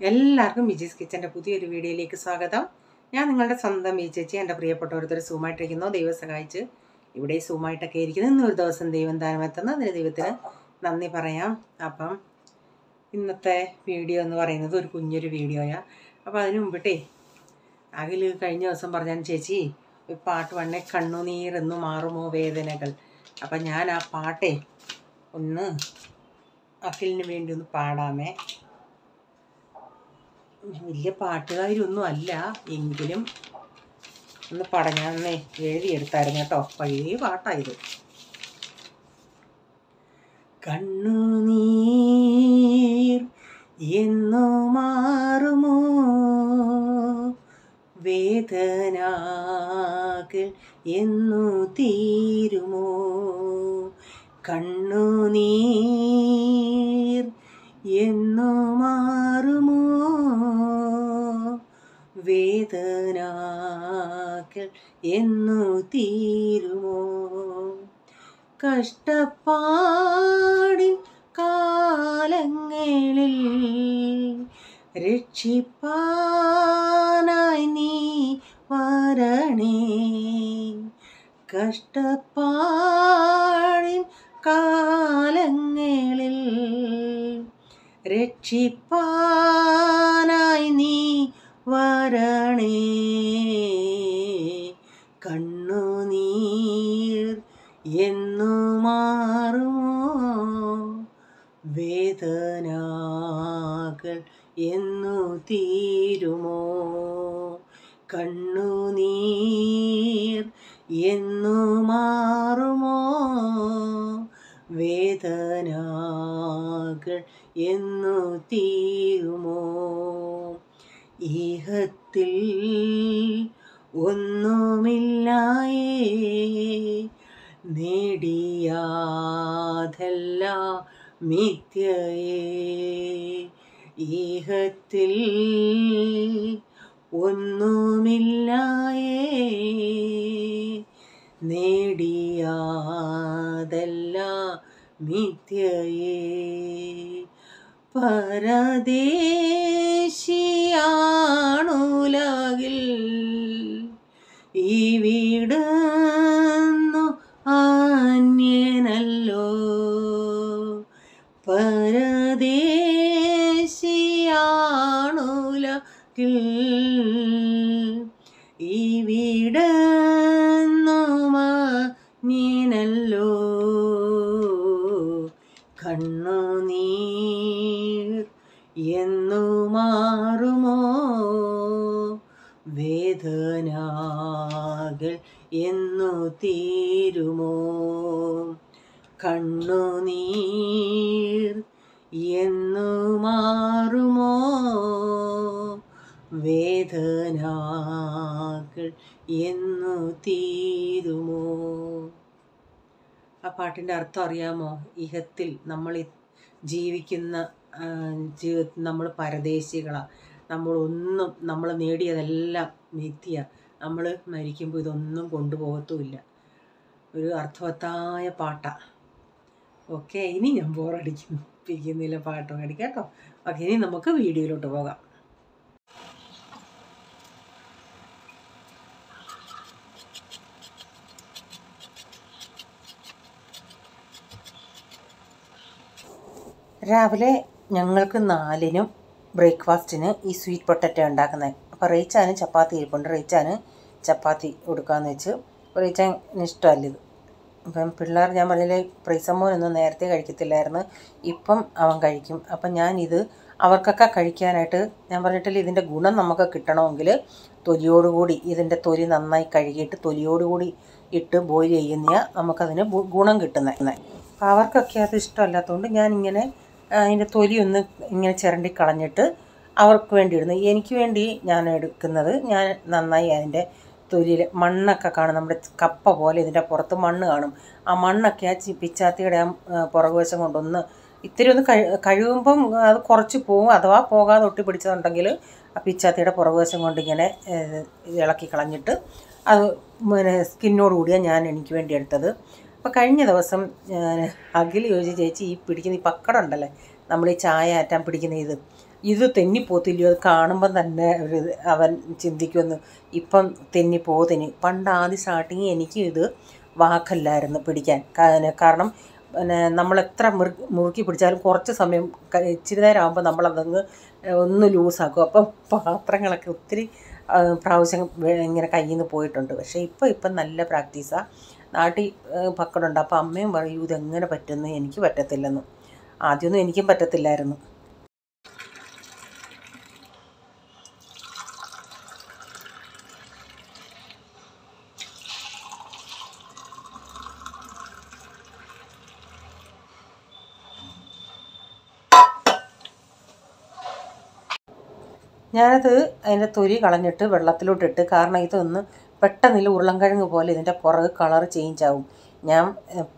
എല്ലാവർക്കും മിജീസ് കിച്ചൻ്റെ പുതിയൊരു വീഡിയോയിലേക്ക് സ്വാഗതം. ഞാൻ നിങ്ങളുടെ സ്വന്തം മീ ചേച്ചി. എൻ്റെ പ്രിയപ്പെട്ടവരൊരു സൂമായിട്ടിരിക്കുന്നു. ദൈവം സഹായിച്ച് ഇവിടെ സൂമായിട്ടൊക്കെ ഇരിക്കുന്നു. ഇന്നൊരു ദിവസം ദൈവം ദാനമെത്തുന്നു. അതിന് ദൈവത്തിന് നന്ദി പറയാം. അപ്പം ഇന്നത്തെ വീഡിയോ എന്ന് പറയുന്നത് ഒരു കുഞ്ഞൊരു വീഡിയോയാണ്. അപ്പോൾ അതിന് മുമ്പിട്ടേ അഖിൽ കഴിഞ്ഞ ദിവസം പറഞ്ഞാൽ ചേച്ചി ഒരു പാട്ട് വണ്ണേ കണ്ണുനീരെന്നു മാറുമോ വേദനകൾ. അപ്പം ഞാൻ ആ പാട്ടേ ഒന്ന് അഖിലിന് വേണ്ടി ഒന്ന് പാടാമേ. വലിയ പാട്ടുകാരൊന്നും അല്ല, എങ്കിലും ഒന്ന് ഞാനൊന്ന് എഴുതിയെടുത്തായിരുന്നു കേട്ടോ. പഴയ പാട്ടായത്. കണ്ണുനീർ എന്നു മാറുമോ വേദനകൾ എന്നു തീരുമോ. കണ്ണുനീർ എന്നു മാറുമോ വേദനകൾ എന്നു തീരുമോ. കഷ്ടപ്പാടി കാലങ്ങളിൽ രക്ഷിപ്പാനായി നീ വരണേ. കഷ്ടപ്പാടി കാലങ്ങളിൽ രക്ഷിപ്പാനായി നീ വരണേ. കണ്ണുനീർ എന്നു മാറുമോ വേദനകൾ എന്നു തീരുമോ. കണ്ണുനീർ എന്നു മാറുമോ വേദനകൾ എന്നു തീരുമോ. ഈഹത്തിൽ ഒന്നുമില്ലായേ നേടിയാതെല്ലാം മിഥ്യയേ. ഈഹത്തിൽ ഒന്നുമില്ലായേ നേടിയാതെല്ലാം മിഥ്യയേ. പരദേശിയാണുലകിൽ ഇവിടുന്നു അന്യനല്ലോ. പരദേശിയാണുലകിൽ ഇവിടുന്നു അന്യനല്ലോ. കണ്ണുനീർ എന്നു മാറുമോ വേദനകൾ എന്നു തീരുമോ. കണ്ണുനീർ എന്നു മാറുമോ വേദനകൾ എന്നു തീരുമോ. ആ പാട്ടിൻ്റെ അർത്ഥം അറിയാമോ? ഇഹത്തിൽ നമ്മൾ ജീവിക്കുന്ന ജീവിതത്തിൽ നമ്മൾ പരദേശികളാണ്. നമ്മൾ നേടിയതെല്ലാം മിഥ്യ. നമ്മൾ മരിക്കുമ്പോൾ ഇതൊന്നും കൊണ്ടുപോകത്തുമില്ല. ഒരു അർത്ഥവത്തായ പാട്ടാണ്. ഓക്കെ, ഇനി ഞാൻ ബോറടിക്കുന്നില്ല, പാട്ട് പാടിക്കാം കേട്ടോ. ഓക്കെ, ഇനി നമുക്ക് വീഡിയോയിലോട്ട് പോകാം. രാവിലെ ഞങ്ങൾക്ക് 4-നും ബ്രേക്ക്ഫാസ്റ്റിന് ഈ സ്വീറ്റ് പൊട്ടറ്റോ ഉണ്ടാക്കുന്നത്. അപ്പോൾ റേച്ചാന് ചപ്പാത്തി ഇരിപ്പുണ്ട്. റേച്ചാന് ചപ്പാത്തി കൊടുക്കാമെന്ന് വെച്ച്. റേച്ചാന് ഇഷ്ടമല്ല ഇത്. അപ്പം പിള്ളേർ, ഞാൻ പറഞ്ഞില്ലേ, പ്രീസമ്മോനൊന്നും നേരത്തെ കഴിക്കത്തില്ലായിരുന്നു, ഇപ്പം അവൻ കഴിക്കും. അപ്പം ഞാനിത് അവർക്കൊക്കെ കഴിക്കാനായിട്ട്, ഞാൻ പറഞ്ഞിട്ടില്ല, ഇതിൻ്റെ ഗുണം നമുക്ക് കിട്ടണമെങ്കിൽ തൊലിയോടുകൂടി ഇതിൻ്റെ തൊലി നന്നായി കഴുകിയിട്ട് തൊലിയോടുകൂടി ഇട്ട് ബോയിൽ ചെയ്യുന്നതാണ് നമുക്കതിന് ഗുണം കിട്ടുന്നത്. അപ്പോൾ അവർക്കൊക്കെ അത് ഇഷ്ടമല്ലാത്തതുകൊണ്ട് ഞാനിങ്ങനെ അതിൻ്റെ തൊലി ഒന്ന് ഇങ്ങനെ ചിരണ്ടി കളഞ്ഞിട്ട് അവർക്ക് വേണ്ടി ഇടുന്നത്. എനിക്ക് വേണ്ടി ഞാൻ എടുക്കുന്നത്, ഞാൻ നന്നായി അതിൻ്റെ തൊലിയിൽ മണ്ണൊക്കെ കാണും. നമ്മുടെ കപ്പ പോലെ ഇതിൻ്റെ പുറത്ത് മണ്ണ് കാണും. ആ മണ്ണൊക്കെ ആ പിച്ചാത്തിയുടെ ആ പുറകുവശം കൊണ്ടൊന്ന് ഇത്തിരി ഒന്ന് കഴുകുമ്പം അത് കുറച്ച് പോവും. അഥവാ പോകാതെ ഒട്ടിപ്പിടിച്ചതുണ്ടെങ്കിൽ ആ പിച്ചാത്തിയുടെ പുറകുവശം കൊണ്ടിങ്ങനെ ഇളക്കി കളഞ്ഞിട്ട് അത് സ്കിന്നോടുകൂടിയാണ് ഞാൻ എനിക്ക് വേണ്ടി എടുത്തത്. അപ്പോൾ കഴിഞ്ഞ ദിവസം അഖിൽ ചോദിച്ചു, ചേച്ചി ഈ പിടിക്കുന്ന ഈ പക്കട ഉണ്ടല്ലേ, നമ്മൾ ഈ ചായ ആറ്റാൻ പിടിക്കുന്ന ഇത്, ഇത് തെന്നിപ്പോത്തില്ലയോ, അത് കാണുമ്പം തന്നെ ഒരു അവൻ ചിന്തിക്കുമെന്ന്. ഇപ്പം തെന്നിപ്പോതിന്. പണ്ട് ആദ്യം സ്റ്റാർട്ടിങ് എനിക്ക് ഇത് വാക്കല്ലായിരുന്നു പിടിക്കാൻ. കാരണം പിന്നെ നമ്മളെത്ര മുറുക്കി പിടിച്ചാലും കുറച്ച് സമയം ഇച്ചിരി നേരം ആകുമ്പോൾ നമ്മളതങ്ങ് ഒന്ന് ലൂസാക്കും. അപ്പം പാത്രങ്ങളൊക്കെ ഒത്തിരി പ്രാവശ്യം ഇങ്ങനെ കയ്യിൽ നിന്ന് പോയിട്ടുണ്ട്. പക്ഷേ ഇപ്പം നല്ല പ്രാക്ടീസാണ്. നാട്ടിൽ പക്കടുണ്ട്. അപ്പോൾ അമ്മയും പറയൂ ഇതെങ്ങനെ പറ്റുന്നു, എനിക്ക് പറ്റത്തില്ലെന്ന്. ആദ്യമൊന്നും എനിക്കും പറ്റത്തില്ലായിരുന്നു. ഞാനത് അതിൻ്റെ തൊലി കളഞ്ഞിട്ട് വെള്ളത്തിലോട്ടിട്ട്, കാരണം ഇതൊന്ന് പെട്ടെന്നില്ല ഉരുളൻകിഴങ്ങ് പോലെ ഇതിൻ്റെ പുറകെ കളർ ചേഞ്ച് ആവും. ഞാൻ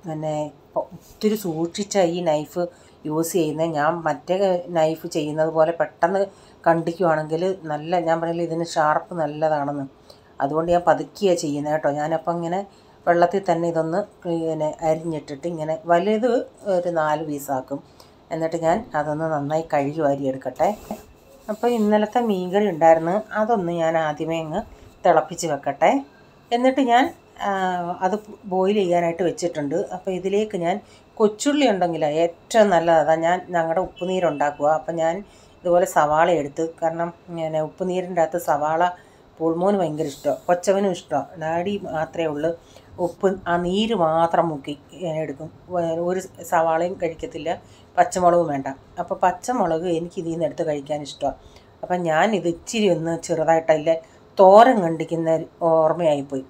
പിന്നെ ഒത്തിരി സൂക്ഷിച്ചാണ് ഈ നൈഫ് യൂസ് ചെയ്യുന്നത്. ഞാൻ മറ്റേ നൈഫ് ചെയ്യുന്നത് പോലെ പെട്ടെന്ന് കണ്ടിക്കുവാണെങ്കിൽ നല്ല, ഞാൻ പറയില്ല ഇതിന് ഷാർപ്പ് നല്ലതാണെന്ന്. അതുകൊണ്ട് ഞാൻ പതുക്കിയാണ് ചെയ്യുന്നത് കേട്ടോ. ഞാനപ്പോൾ ഇങ്ങനെ വെള്ളത്തിൽ തന്നെ ഇതൊന്ന് ഇങ്ങനെ അരിഞ്ഞിട്ടിട്ട് ഇങ്ങനെ വലുത് ഒരു 4 പീസാക്കും. എന്നിട്ട് ഞാൻ അതൊന്ന് നന്നായി കഴുകി വാരിയെടുക്കട്ടെ. അപ്പോൾ ഇന്നലത്തെ മീൻകറി ഉണ്ടായിരുന്നു, അതൊന്ന് ഞാൻ ആദ്യമേ അങ്ങ് തിളപ്പിച്ച് വെക്കട്ടെ. എന്നിട്ട് ഞാൻ അത് ബോയിൽ ചെയ്യാനായിട്ട് വെച്ചിട്ടുണ്ട്. അപ്പോൾ ഇതിലേക്ക് ഞാൻ കൊച്ചുള്ളി ഉണ്ടെങ്കിൽ ഏറ്റവും നല്ലതാണ്. ഞാൻ ഞങ്ങളുടെ ഉപ്പുനീരുണ്ടാക്കുക. അപ്പം ഞാൻ ഇതുപോലെ സവാള എടുത്ത്, കാരണം ഞാൻ ഉപ്പുനീരിൻ്റെ അകത്ത് സവാള പുൾമോന് ഭയങ്കര ഇഷ്ടമാണ്, കൊച്ചവനും ഇഷ്ടമാണ്. ഡാഡി മാത്രമേ ഉള്ളൂ ഉപ്പ് ആ നീര് മാത്രം മുക്കി എടുക്കും. ഒരു സവാളയും കഴിക്കത്തില്ല, പച്ചമുളകും വേണ്ട. അപ്പോൾ പച്ചമുളക് എനിക്ക് ഇതിൽ നിന്ന് എടുത്ത് കഴിക്കാൻ ഇഷ്ടമാണ്. അപ്പം ഞാനിത് ഇച്ചിരി ഒന്ന് ചെറുതായിട്ടല്ലേ തോരൻ കണ്ടിക്കുന്ന ഓർമ്മയായിപ്പോയി.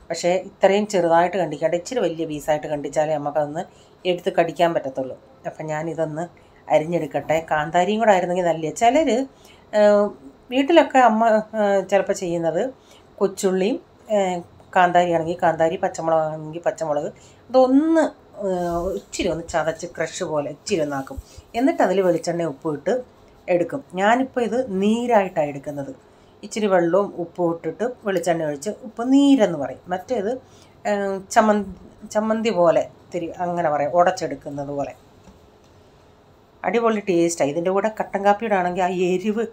പക്ഷേ ഇത്രയും ചെറുതായിട്ട് കണ്ടിക്കാണ്ട് ഇച്ചിരി വലിയ പീസായിട്ട് കണ്ടിച്ചാലേ നമുക്കതൊന്ന് എടുത്ത് കടിക്കാൻ പറ്റത്തുള്ളൂ. അപ്പം ഞാനിതൊന്ന് അരിഞ്ഞെടുക്കട്ടെ. കാന്താരിയും കൂടെ ആയിരുന്നെങ്കിൽ നല്ല. ചിലർ വീട്ടിലൊക്കെ അമ്മ ചിലപ്പോൾ ചെയ്യുന്നത് കൊച്ചുള്ളിയും കാന്താരി ആണെങ്കിൽ കാന്താരി, പച്ചമുളക് ആണെങ്കിൽ പച്ചമുളക്, അതൊന്ന് ഇച്ചിരി ഒന്ന് ചതച്ച് ക്രഷ് പോലെ ഇച്ചിരി ഒന്നാക്കും. എന്നിട്ട് അതിൽ വെളിച്ചെണ്ണ ഉപ്പ് ഇട്ട് എടുക്കും. ഞാനിപ്പോൾ ഇത് നീരായിട്ടാണ് എടുക്കുന്നത്. ഇച്ചിരി വെള്ളവും ഉപ്പും ഇട്ടിട്ട് വെളിച്ചെണ്ണ ഒഴിച്ച്, ഉപ്പ് നീരെന്ന് പറയും. മറ്റേത് ചമ്മന്തി പോലെ ഇത്തിരി അങ്ങനെ പറയാം, ഉടച്ചെടുക്കുന്നത് പോലെ. അടിപൊളി ടേസ്റ്റാണ്. ഇതിൻ്റെ കൂടെ കട്ടൻ കാപ്പിയുടെ ആണെങ്കിൽ ആ എരിവ്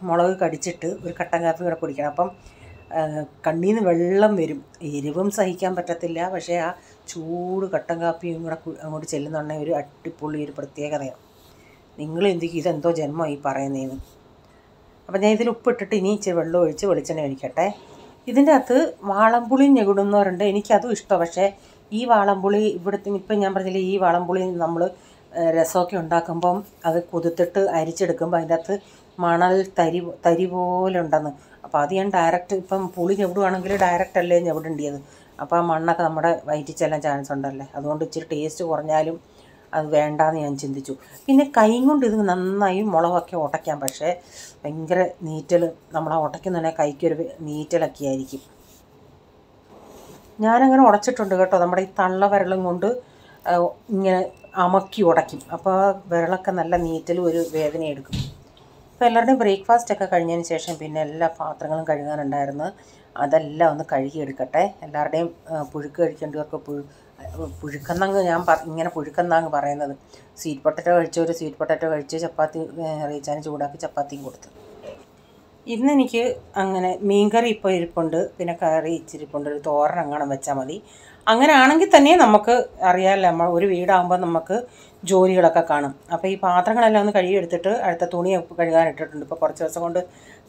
മുളക് കടിച്ചിട്ട് ഒരു കട്ടൻ കാപ്പി കൂടെ കുടിക്കണം. അപ്പം കണ്ണിൽ നിന്ന് വെള്ളം വരും. എരിവും സഹിക്കാൻ പറ്റത്തില്ല, പക്ഷേ ആ ചൂട് കട്ടൻ കാപ്പിയും കൂടെ അങ്ങോട്ട് ചെല്ലുന്നുണ്ടെങ്കിൽ ഒരു അടിപൊളി ഒരു പ്രത്യേകതയാണ്. നിങ്ങൾ എന്തിക്കും ഇതെന്തോ ജന്മം ഈ പറയുന്നതെന്ന്. അപ്പം ഞാൻ ഇതിൽ ഉപ്പിട്ടിട്ട് ഇനി ഇച്ചിരി വെള്ളം ഒഴിച്ച് വെളിച്ചെണ്ണ ഒഴിക്കട്ടെ. ഇതിൻ്റെ അകത്ത് വാളംപുളി ഞെകിടുന്നവരുണ്ട്, എനിക്കതും ഇഷ്ടമാണ്. പക്ഷേ ഈ വാളംപുളി ഇവിടുത്തെ ഇപ്പം ഞാൻ പറഞ്ഞില്ലേ, ഈ വാളംപുളി നമ്മൾ രസമൊക്കെ ഉണ്ടാക്കുമ്പം അത് കുതിർത്തിട്ട് അരിച്ചെടുക്കുമ്പോൾ അതിൻ്റെ അകത്ത് മണൽ തരി പോലെ ഉണ്ടെന്ന്. അപ്പോൾ അത് ഞാൻ ഡയറക്റ്റ് ഇപ്പം പുളി ഞെവിടുവാണെങ്കിൽ ഡയറക്റ്റ് അല്ലേ ഞെവിടേണ്ടത്. അപ്പോൾ ആ മണ്ണൊക്കെ നമ്മുടെ വയറ്റിൽ ചെല്ലാൻ ചാൻസ് ഉണ്ടല്ലേ. അതുകൊണ്ട് ഇച്ചിരി ടേസ്റ്റ് കുറഞ്ഞാലും അത് വേണ്ടാന്ന് ഞാൻ ചിന്തിച്ചു. പിന്നെ കൈ കൊണ്ട് ഇത് നന്നായി മുളകൊക്കെ ഉടയ്ക്കാം. പക്ഷേ ഭയങ്കര നീറ്റൽ, നമ്മളെ ഉടയ്ക്കുന്നതന്നെ കൈക്കൊരു നീറ്റലൊക്കെ ആയിരിക്കും. ഞാനങ്ങനെ ഉടച്ചിട്ടുണ്ട് കേട്ടോ. നമ്മുടെ ഈ തള്ള വിരലും കൊണ്ട് ഇങ്ങനെ അമക്കി ഉടയ്ക്കും. അപ്പോൾ വിരളൊക്കെ നല്ല നീറ്റലും ഒരു വേദന എടുക്കും. അപ്പോൾ എല്ലാവരുടെയും ബ്രേക്ക്ഫാസ്റ്റൊക്കെ കഴിഞ്ഞതിന് ശേഷം പിന്നെ എല്ലാ പാത്രങ്ങളും കഴുകാനുണ്ടായിരുന്നു. അതെല്ലാം ഒന്ന് കഴുകിയെടുക്കട്ടെ. എല്ലാവരുടെയും പുഴുക്ക് കഴിക്കേണ്ടവർക്ക് പുഴുക്കെന്നങ്ങ് ഞാൻ ഇങ്ങനെ പുഴുക്കെന്നാങ്ങ് പറയുന്നത്. സ്വീറ്റ് പൊട്ടറ്റോ കഴിച്ചവർ സ്വീറ്റ് പൊട്ടറ്റോ കഴിച്ച് ചപ്പാത്തി റീച്ചാന് ചൂടാക്കി ചപ്പാത്തിയും കൊടുത്തു. ഇന്നെനിക്ക് അങ്ങനെ മീൻകറി ഇപ്പോൾ ഇരിപ്പുണ്ട്, പിന്നെ കറി ഇച്ചിരിപ്പുണ്ട്, ഒരു തോരൻ അങ്ങനെ വെച്ചാൽ മതി. അങ്ങനെ ആണെങ്കിൽ തന്നെ നമുക്ക് അറിയാമല്ലോ, നമ്മൾ ഒരു വീടാകുമ്പോൾ നമുക്ക് ജോലികളൊക്കെ കാണും. അപ്പോൾ ഈ പാത്രങ്ങളെല്ലാം ഒന്ന് കഴുകിയെടുത്തിട്ട് അടുത്ത തുണി കഴുകാനിട്ടിട്ടുണ്ട്. ഇപ്പോൾ കുറച്ച് ദിവസം കൊണ്ട്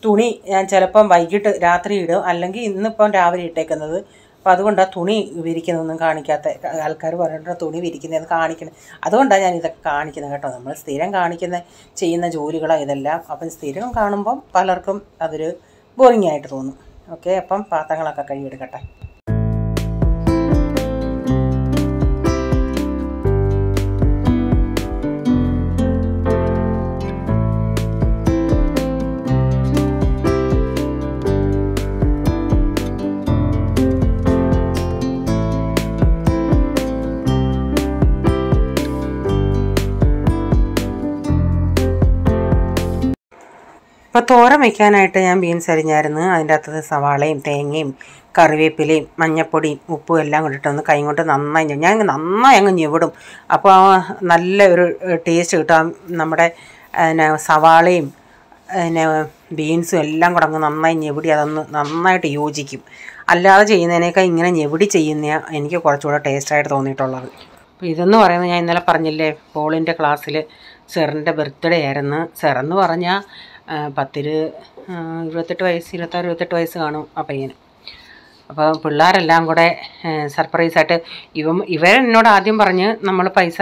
തുണി ഞാൻ ചിലപ്പം വൈകിട്ട് രാത്രി ഇടും, അല്ലെങ്കിൽ ഇന്നിപ്പം രാവിലെ ഇട്ടേക്കുന്നത്. അപ്പോൾ അതുകൊണ്ടാണ് തുണി വിരിക്കുന്നതൊന്നും കാണിക്കാത്ത. ആൾക്കാർ പറഞ്ഞിട്ട് തുണി വിരിക്കുന്നതെന്ന് കാണിക്കണം. അതുകൊണ്ടാണ് ഞാൻ ഇതൊക്കെ കാണിക്കുന്നത് കേട്ടോ. നമ്മൾ സ്ഥിരം ചെയ്യുന്ന ജോലികളാണ് ഇതെല്ലാം. അപ്പം സ്ഥിരം കാണുമ്പം പലർക്കും അതൊരു ബോറിംഗ് ആയിട്ട് തോന്നും. ഓക്കെ, അപ്പം പാത്രങ്ങളൊക്കെ കഴുകിയെടുക്കട്ടെ. അപ്പോൾ തോരൻ വയ്ക്കാനായിട്ട് ഞാൻ ബീൻസ് അരിഞ്ഞായിരുന്നു. അതിൻ്റെ അകത്ത് സവാളയും തേങ്ങയും കറിവേപ്പിലയും മഞ്ഞപ്പൊടിയും ഉപ്പും എല്ലാം കൊണ്ടിട്ടൊന്ന് കൈ കൊണ്ട് നന്നായി ഞാൻ നന്നായി അങ്ങ് ഞെവിടും. അപ്പോൾ നല്ല ഒരു ടേസ്റ്റ് കിട്ടും. നമ്മുടെ പിന്നെ സവാളയും പിന്നെ ബീൻസും എല്ലാം കൂടെ അങ്ങ് നന്നായി ഞെവിടി അതൊന്ന് നന്നായിട്ട് യോജിക്കും. അല്ലാതെ ചെയ്യുന്നതിനേക്കാൾ ഇങ്ങനെ ഞെവിടി ചെയ്യുന്ന എനിക്ക് കുറച്ചുകൂടെ ടേസ്റ്റായിട്ട് തോന്നിയിട്ടുള്ളത്. അപ്പോൾ ഇതെന്ന് പറയുന്നത് ഞാൻ ഇന്നലെ പറഞ്ഞില്ലേ, പോളിൻ്റെ ക്ലാസ്സിൽ സെറിൻ്റെ ബർത്ത്ഡേ ആയിരുന്നു. സെറെന്ന് പറഞ്ഞാൽ 28 വയസ്സ് കാണും ആ പയ്യന്. അപ്പോൾ പിള്ളേരെല്ലാം കൂടെ സർപ്രൈസായിട്ട് ഇവരെന്നോട് ആദ്യം പറഞ്ഞ് നമ്മൾ പൈസ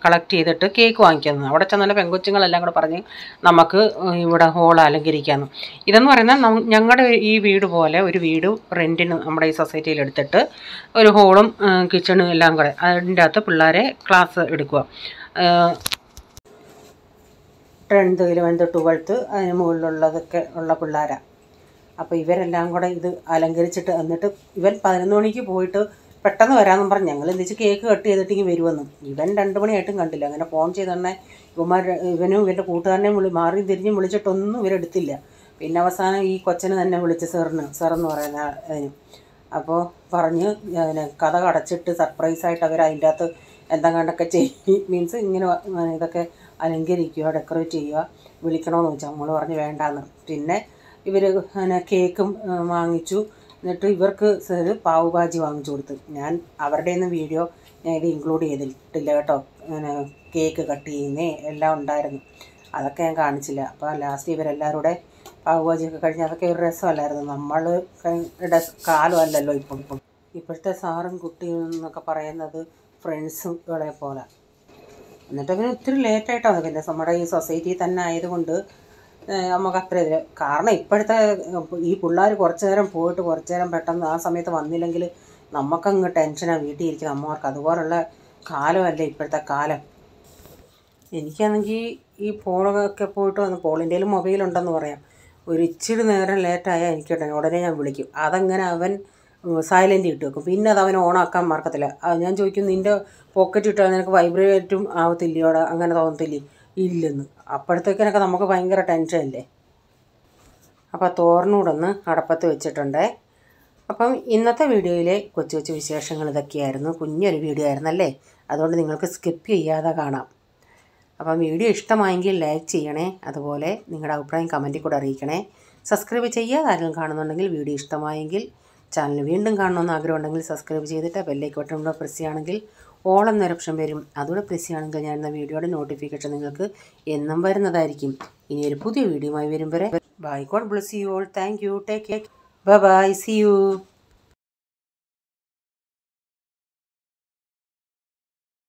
കളക്ട് ചെയ്തിട്ട് കേക്ക് വാങ്ങിക്കാമെന്ന്. അവിടെ ചെന്നാൽ പെങ്കൊച്ചുങ്ങളെല്ലാം കൂടെ പറഞ്ഞ് നമുക്ക് ഇവിടെ ഹോൾ അലങ്കരിക്കാമെന്ന്. ഇതെന്ന് പറയുന്നത് ഞങ്ങളുടെ ഈ വീട് പോലെ ഒരു വീട് റെൻറ്റിന് നമ്മുടെ ഈ സൊസൈറ്റിയിൽ എടുത്തിട്ട് ഒരു ഹോളും കിച്ചണും എല്ലാം കൂടെ അതിൻ്റെ അകത്ത് പിള്ളേരെ ക്ലാസ് എടുക്കുക. 10th 11th 12th അതിന് മുകളിലുള്ളതൊക്കെ ഉള്ള പിള്ളേരാണ്. അപ്പോൾ ഇവരെല്ലാം കൂടെ ഇത് അലങ്കരിച്ചിട്ട് എന്നിട്ട് ഇവൻ 11 മണിക്ക് പോയിട്ട് പെട്ടെന്ന് വരാമെന്നും പറഞ്ഞ് ഞങ്ങൾ എന്തിച്ച് കേക്ക് കട്ട് ചെയ്തിട്ട് വരുമെന്നും. ഇവൻ 2 മണിയായിട്ടും കണ്ടില്ല. അങ്ങനെ ഫോൺ ചെയ്ത് തന്നെ ഇവനും ഇവൻ്റെ കൂട്ടുകാരനെയും മാറി തിരിഞ്ഞും വിളിച്ചിട്ടൊന്നും ഇവരെടുത്തില്ല. പിന്നെ അവസാനം ഈ കൊച്ചന് തന്നെ വിളിച്ച് സെറെന്ന് പറയുന്ന അതിന്. അപ്പോൾ പറഞ്ഞ് കഥ അടച്ചിട്ട് സർപ്രൈസായിട്ട് അവർ അതിൻ്റെ അകത്ത് എന്തെങ്കിലുമൊക്കെ മീൻസ് ഇങ്ങനെ ഇതൊക്കെ അലങ്കരിക്കുക, ഡെക്കറേറ്റ് ചെയ്യുക, വിളിക്കണമെന്ന് വെച്ചാൽ നമ്മൾ പറഞ്ഞ് വേണ്ടാന്ന്. പിന്നെ ഇവർ പിന്നെ കേക്കും വാങ്ങിച്ചു. എന്നിട്ട് ഇവർക്ക് പാവ് ഭാജി വാങ്ങിച്ചു കൊടുത്തു. ഞാൻ അവരുടെ ഒന്നും വീഡിയോ ഞാൻ ഇത് ഇൻക്ലൂഡ് ചെയ്തിട്ടില്ല കേട്ടോ. അങ്ങനെ കേക്ക് കട്ട് ചെയ്യുന്നേ എല്ലാം ഉണ്ടായിരുന്നു, അതൊക്കെ ഞാൻ കാണിച്ചില്ല. അപ്പോൾ ലാസ്റ്റ് ഇവരെല്ലാവരും കൂടെ പാവ് ഭാജിയൊക്കെ കഴിഞ്ഞ് അതൊക്കെ ഒരു രസമല്ലായിരുന്നു. നമ്മൾ കാലമല്ലല്ലോ ഇപ്പോഴത്തെ സാറും കുട്ടിയും എന്നൊക്കെ പറയുന്നത് ഫ്രണ്ട്സുകളെ പോലെ. എന്നിട്ട് പിന്നെ ഒത്തിരി ലേറ്റായിട്ടാണ്. പിന്നെ നമ്മുടെ ഈ സൊസൈറ്റി തന്നെ ആയതുകൊണ്ട് നമുക്ക് അത്ര ഇതിൽ കാരണം ഇപ്പോഴത്തെ ഈ പിള്ളേർ കുറച്ച് നേരം പോയിട്ട് കുറച്ച് നേരം പെട്ടെന്ന് ആ സമയത്ത് വന്നില്ലെങ്കിൽ നമുക്കങ്ങ് ടെൻഷനാണ് വീട്ടിൽ ഇരിക്കുന്ന അമ്മമാർക്ക്. അതുപോലുള്ള കാലമല്ലേ ഇപ്പോഴത്തെ കാലം. എനിക്കാണെങ്കിൽ ഈ പോളൊക്കെ പോയിട്ട് വന്ന് പോളിൻ്റെയിലും മൊബൈലുണ്ടെന്ന് പറയാം. ഒരു ഇച്ചിരി നേരം ലേറ്റായാൽ എനിക്ക് ഉടനെ ഞാൻ വിളിക്കും. അതങ്ങനെ അവൻ സൈലൻ്റ് ഇട്ട് വെക്കും. പിന്നെ അത് അവൻ ഓണാക്കാൻ മറക്കത്തില്ല. ഞാൻ ചോദിക്കും, നിൻ്റെ പോക്കറ്റ് ഇട്ടാൽ നിനക്ക് വൈബ്രേറ്റും ആവത്തില്ലയോടെ, അങ്ങനെ തോന്നത്തില്ലേ? ഇല്ലെന്ന്. അപ്പോഴത്തേക്കിനൊക്കെ നമുക്ക് ഭയങ്കര ടെൻഷനല്ലേ. അപ്പോൾ തോരനൂടൊന്ന് അടപ്പത്ത് വെച്ചിട്ടുണ്ടേ. അപ്പം ഇന്നത്തെ വീഡിയോയിലെ കൊച്ചു കൊച്ചു വിശേഷങ്ങൾ ഇതൊക്കെയായിരുന്നു. കുഞ്ഞൊരു വീഡിയോ ആയിരുന്നല്ലേ, അതുകൊണ്ട് നിങ്ങൾക്ക് സ്കിപ്പ് ചെയ്യാതെ കാണാം. അപ്പം വീഡിയോ ഇഷ്ടമായെങ്കിൽ ലൈക്ക് ചെയ്യണേ. അതുപോലെ നിങ്ങളുടെ അഭിപ്രായം കമൻറ്റിൽ കൂടെ അറിയിക്കണേ. സബ്സ്ക്രൈബ് ചെയ്യാതെ ആരെങ്കിലും കാണുന്നുണ്ടെങ്കിൽ വീഡിയോ ഇഷ്ടമായെങ്കിൽ ചാനൽ വീണ്ടും കാണണമെന്ന് ആഗ്രഹമുണ്ടെങ്കിൽ സബ്സ്ക്രൈബ് ചെയ്തിട്ട് ബെല്ലൈക്കൺ ബട്ടൺ കൂടെ പ്രസ് ചെയ്യുകയാണെങ്കിൽ ഓൾ എന്നൊരു ഓപ്ഷൻ വരും. അതുകൂടെ പ്രസ് ചെയ്യുകയാണെങ്കിൽ ഞാൻ എന്ന വീഡിയോയുടെ നോട്ടിഫിക്കേഷൻ നിങ്ങൾക്ക് എന്നും വരുന്നതായിരിക്കും. ഇനി ഒരു പുതിയ വീഡിയോയുമായി വരും വരെ bye. God bless you all. Thank you. Take care. Bye bye. See U.